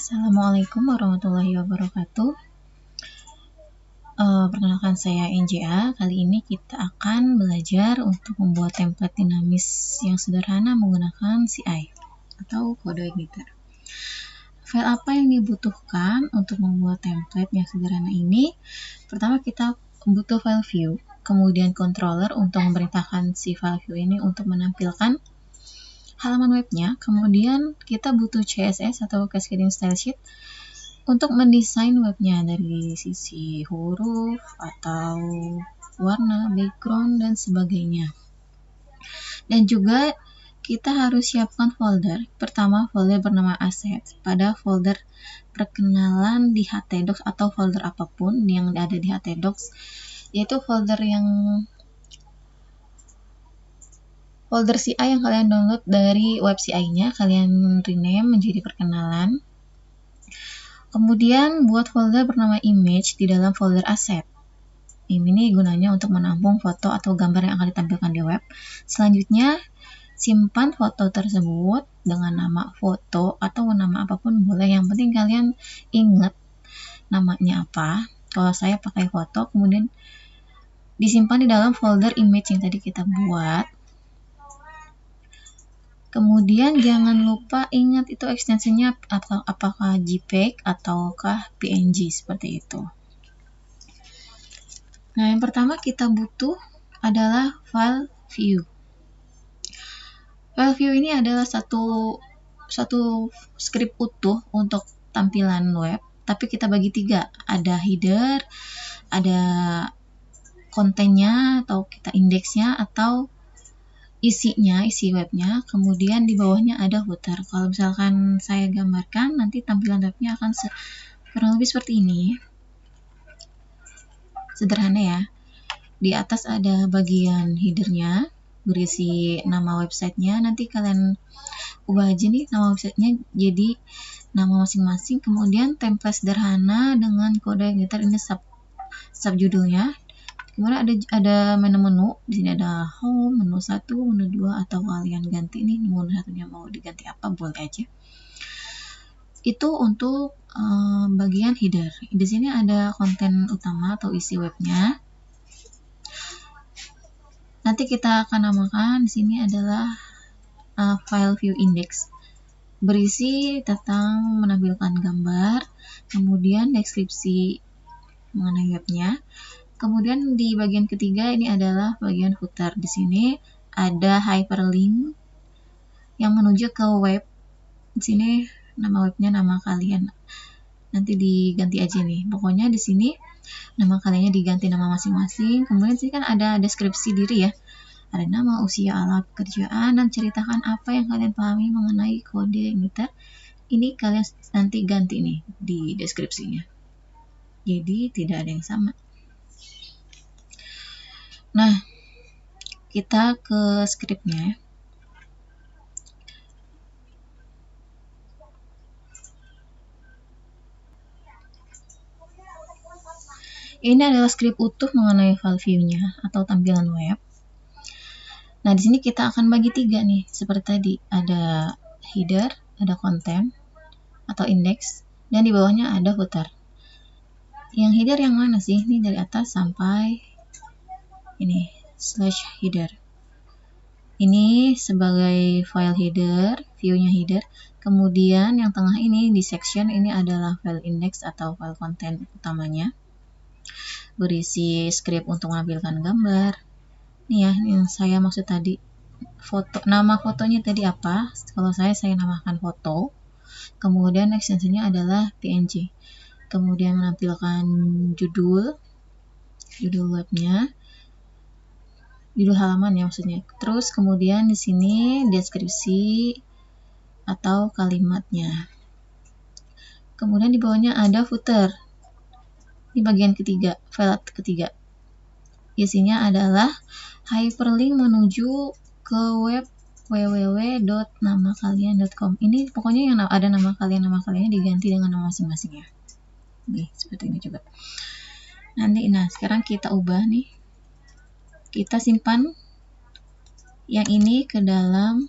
Assalamualaikum warahmatullahi wabarakatuh. Perkenalkan saya NJA. Kali ini kita akan belajar untuk membuat template dinamis yang sederhana menggunakan CI atau kode igniter. File apa yang dibutuhkan untuk membuat template yang sederhana ini? Pertama kita butuh file view, kemudian controller untuk memerintahkan si file view ini untuk menampilkan halaman webnya. Kemudian kita butuh CSS atau Cascading Style Sheet untuk mendesain webnya dari sisi huruf atau warna, background, dan sebagainya. Dan juga kita harus siapkan folder. Pertama, folder bernama assets. Pada folder perkenalan di htdocs atau folder apapun yang ada di htdocs, yaitu folder CI yang kalian download dari web CI-nya, kalian rename menjadi perkenalan. Kemudian buat folder bernama image di dalam folder asset. Ini gunanya untuk menampung foto atau gambar yang akan ditampilkan di web. Selanjutnya, simpan foto tersebut dengan nama foto atau nama apapun boleh. Yang penting kalian ingat namanya apa. Kalau saya pakai foto, kemudian disimpan di dalam folder image yang tadi kita buat. Kemudian jangan lupa ingat itu ekstensinya apakah JPEG ataukah PNG seperti itu. Nah, yang pertama kita butuh adalah file view. File view ini adalah satu script utuh untuk tampilan web, tapi kita bagi 3. Ada header, ada kontennya atau kita indeksnya atau isi webnya, kemudian di bawahnya ada footer. Kalau misalkan saya gambarkan, nanti tampilan webnya akan kurang lebih seperti ini. Sederhana ya. Di atas ada bagian headernya, berisi nama websitenya. Nanti kalian ubah aja nih nama websitenya jadi nama masing-masing. Kemudian template sederhana dengan kode igniter, ini subjudulnya. Kemudian ada menu-menu, di sini ada home, menu 1, menu 2, atau kalian ganti nih menu satunya mau diganti apa boleh aja. Itu untuk bagian header. Di sini ada konten utama atau isi webnya. Nanti kita akan namakan di sini adalah file view index. Berisi tentang menampilkan gambar, kemudian deskripsi mengenai webnya. Kemudian di bagian ketiga ini adalah bagian footer. Di sini ada hyperlink yang menuju ke web. Di sini nama webnya nama kalian. Nanti diganti aja nih. Pokoknya di sini nama kaliannya diganti nama masing-masing. Kemudian sini kan ada deskripsi diri ya. Ada nama, usia, alat pekerjaan, dan ceritakan apa yang kalian pahami mengenai kode igniter. Ini kalian nanti ganti nih di deskripsinya. Jadi tidak ada yang sama. Nah, kita ke scriptnya. Ini adalah script utuh mengenai file view-nya atau tampilan web. Nah, di sini kita akan bagi 3 nih, seperti tadi. Ada header, ada konten atau index, dan di bawahnya ada footer. Yang header yang mana sih? Ini dari atas sampai ini /header. Ini sebagai file header, view-nya header. Kemudian yang tengah ini di section ini adalah file index atau file konten utamanya. Berisi script untuk menampilkan gambar. Ini ya, yang saya maksud tadi. Nama fotonya tadi apa? Kalau saya namakan foto. Kemudian ekstensinya adalah PNG. Kemudian menampilkan judul webnya. Judul halaman ya maksudnya. Terus kemudian di sini deskripsi atau kalimatnya. Kemudian di bawahnya ada footer. Ini bagian ketiga, file ketiga. Isinya adalah hyperlink menuju ke web www.namakalian.com. Ini pokoknya yang ada nama kaliannya diganti dengan nama masing-masing ya. Oke, seperti ini coba. Nah sekarang kita ubah nih. Kita simpan yang ini ke dalam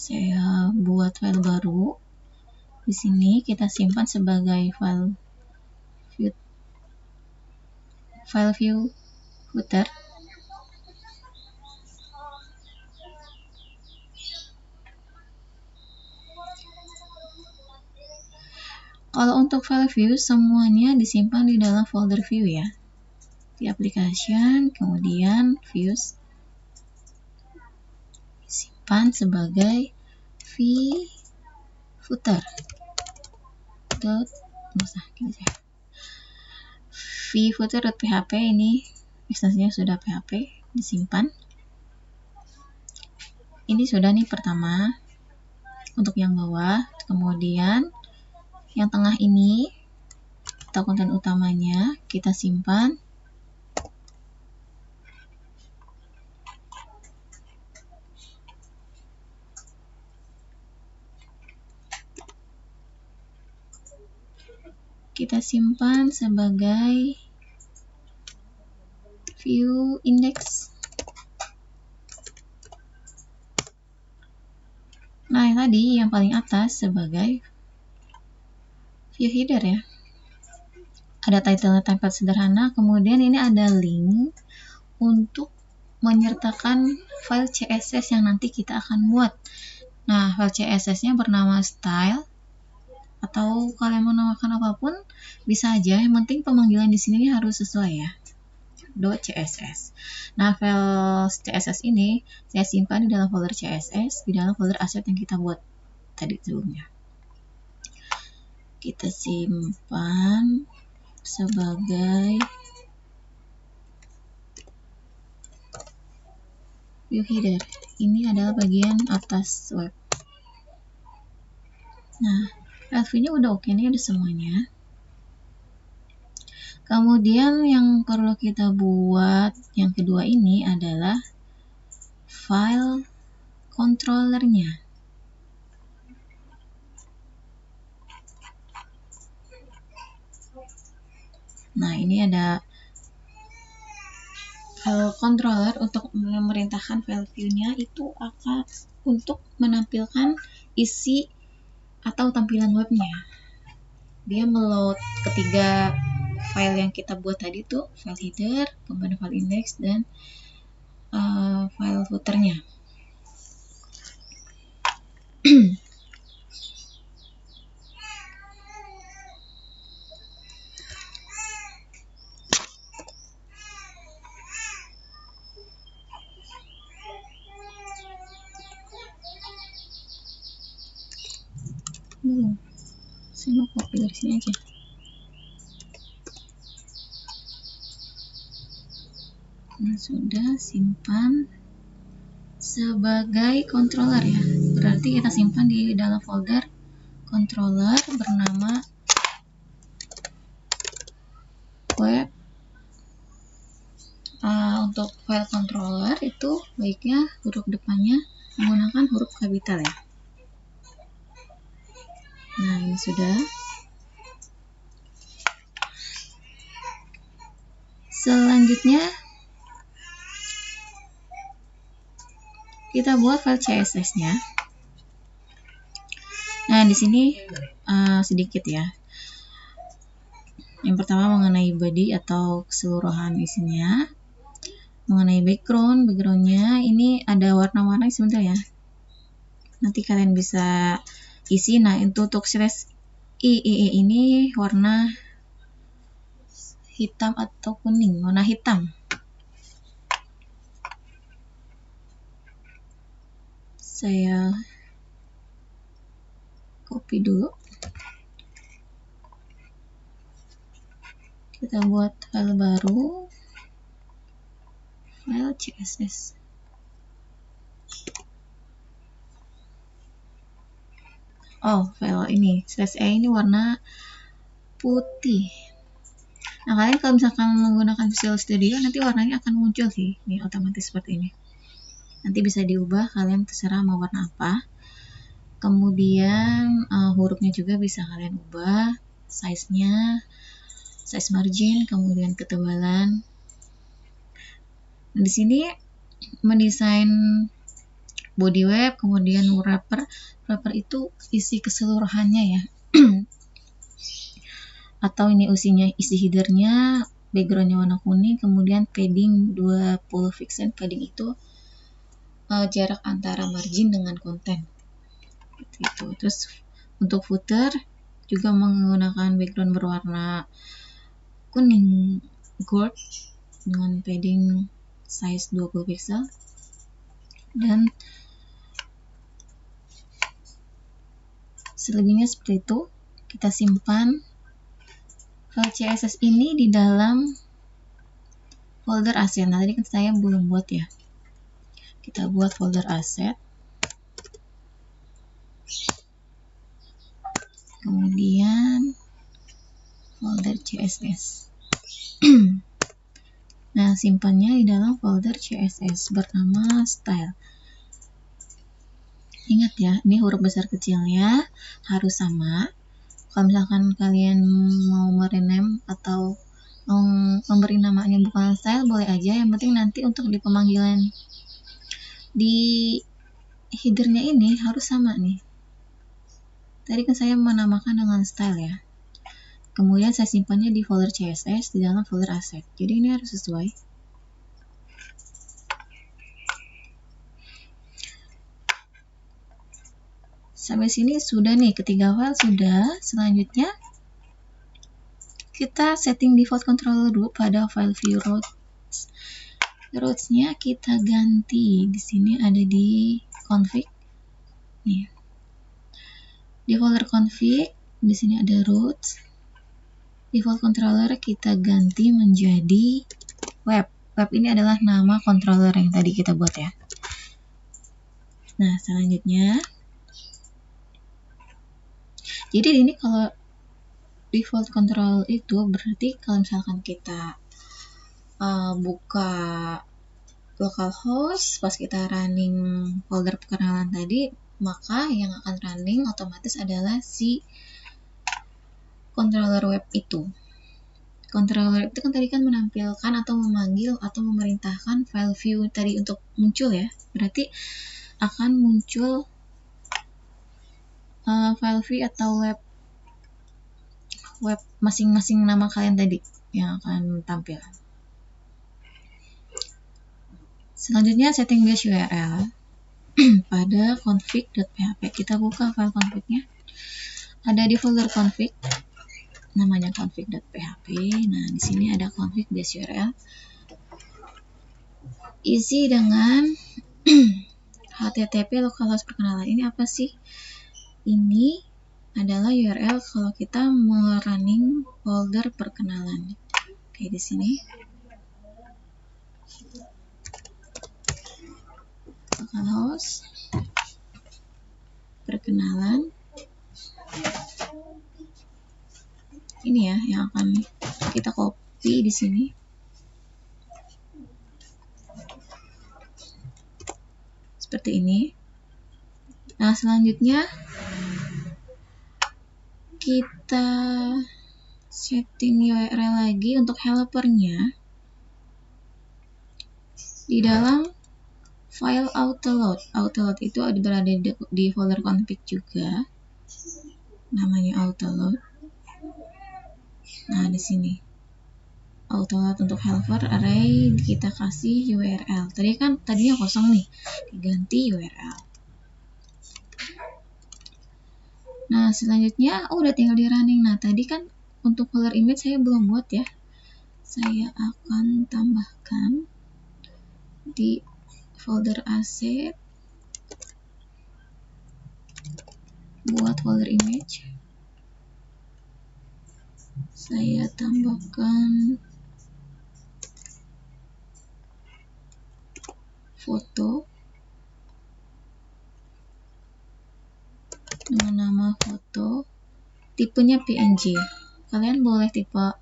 Saya buat file baru. Di sini kita simpan sebagai file view footer. Kalau untuk file view, semuanya disimpan di dalam folder view ya. Di application, kemudian views, simpan sebagai vfooter. vfooter.php ini ekstensinya sudah PHP, disimpan. Ini sudah nih pertama untuk yang bawah, kemudian yang tengah ini atau konten utamanya kita simpan. Kita simpan sebagai view index. Nah, yang tadi yang paling atas sebagai view header ya. Ada title template sederhana, kemudian ini ada link untuk menyertakan file CSS yang nanti kita akan buat. Nah, file CSS-nya bernama style, atau kalian mau namakan apapun bisa aja, yang penting pemanggilan di sini harus sesuai ya. .css. Nah, file CSS ini saya simpan di dalam folder CSS, di dalam folder asset yang kita buat tadi sebelumnya. Kita simpan sebagai view header. Ini adalah bagian atas web. Nah, view-nya udah oke nih, ada semuanya. Kemudian yang perlu kita buat yang kedua ini adalah file controllernya. Nah, ini ada file controller untuk memerintahkan file view-nya itu akan untuk menampilkan isi atau tampilan webnya. Dia meload ketiga file yang kita buat tadi tuh, file header, kemudian file index, dan file footernya. Saya mau copy dari sini aja. Nah, sudah simpan sebagai controller ya. Berarti kita simpan di dalam folder controller bernama web. Untuk file controller itu baiknya huruf depannya menggunakan huruf kapital ya. Nah, ini sudah. Selanjutnya kita buat file CSS-nya. Nah, di sini sedikit ya. Yang pertama mengenai body atau keseluruhan isinya. Mengenai background-nya ini ada warna-warna sebentar ya. Nanti kalian bisa isi. Nah, untuk slash i ini warna hitam atau kuning, warna hitam. Saya copy dulu. Kita buat file baru, file CSS. Oh, file ini slash e ini warna putih. Nah, kalian kalau misalkan menggunakan Visual Studio nanti warnanya akan muncul sih, ini otomatis seperti ini. Nanti bisa diubah, kalian terserah mau warna apa. Kemudian hurufnya juga bisa kalian ubah, size-nya, size margin, kemudian ketebalan. Nah, di sini mendesain body web, kemudian wrapper. Wrapper itu isi keseluruhannya ya. Atau ini isi headernya, backgroundnya warna kuning, kemudian padding 20 pixel. Padding itu jarak antara margin dengan konten. Gitu. Terus untuk footer juga menggunakan background berwarna kuning gold dengan padding size 20 pixel. Dan selebihnya seperti itu. Kita simpan file CSS ini di dalam folder asset. Nah, tadi kan saya belum buat ya. Kita buat folder asset. Kemudian folder CSS. Nah, simpannya di dalam folder CSS bernama style. Ingat ya, ini huruf besar kecilnya harus sama. Kalau misalkan kalian mau merename atau memberi namanya bukan style, boleh aja. Yang penting nanti untuk di pemanggilan di headernya ini harus sama nih. Tadi kan saya menamakan dengan style ya. Kemudian saya simpannya di folder CSS di dalam folder asset. Jadi ini harus sesuai. Sampai sini sudah nih, ketiga file sudah. Selanjutnya kita setting default controller dulu pada file view routes. Routes-nya kita ganti. Di sini ada di config. Nih. Di folder config, di sini ada routes. Default controller kita ganti menjadi web. Web ini adalah nama controller yang tadi kita buat ya. Nah, selanjutnya jadi ini kalau default control itu berarti kalau misalkan kita buka localhost pas kita running folder perkenalan tadi, maka yang akan running otomatis adalah si controller web itu. Controller web itu kan tadi kan menampilkan atau memanggil atau memerintahkan file view tadi untuk muncul ya. Berarti akan muncul file view atau web masing-masing nama kalian tadi yang akan tampil. Selanjutnya setting base URL pada config.php. Kita buka file config-nya. Ada di folder config, namanya config.php. Nah, di sini ada config base URL. Isi dengan HTTP localhost perkenalan. Ini apa sih? Ini adalah URL kalau kita running folder perkenalan. Oke, di sini localhost perkenalan. Ini ya yang akan kita copy di sini. Seperti ini. Nah, selanjutnya kita setting URL lagi untuk helpernya di dalam file autoload. Autoload itu berada di folder config juga, namanya autoload. Nah, di sini autoload untuk helper array kita kasih URL. Tadinya kosong nih, diganti URL. Nah, selanjutnya udah tinggal di running. Nah, tadi kan untuk folder image saya belum buat ya. Saya akan tambahkan di folder asset, buat folder image. Saya tambahkan foto dengan nama foto, tipenya PNG. Kalian boleh tipe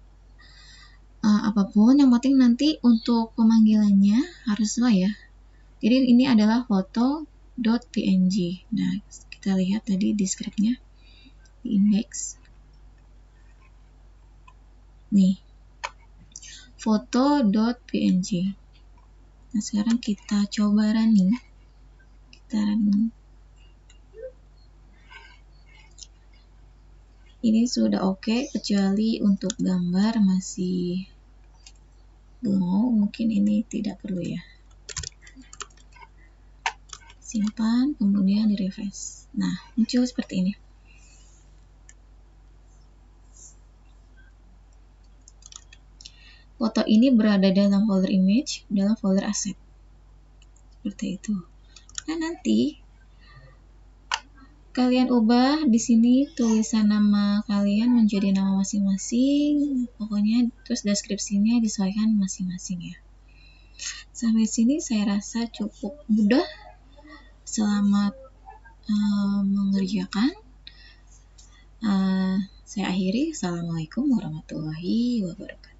apapun, yang penting nanti untuk pemanggilannya harus sesuai ya. Jadi ini adalah foto.png. Nah, kita lihat tadi di scriptnya, di index. Nih, foto.png. Nah, sekarang kita coba running. sekitaran ini sudah oke, kecuali untuk gambar masih bengong, mungkin ini tidak perlu ya. Simpan, kemudian di refresh. Nah, muncul seperti ini. Foto ini berada dalam folder image, dalam folder aset. Seperti itu. Nah, nanti kalian ubah di sini tulisan nama kalian menjadi nama masing-masing. Pokoknya terus deskripsinya disesuaikan masing-masing ya. Sampai sini saya rasa cukup mudah. Selamat mengerjakan. Saya akhiri. Assalamualaikum warahmatullahi wabarakatuh.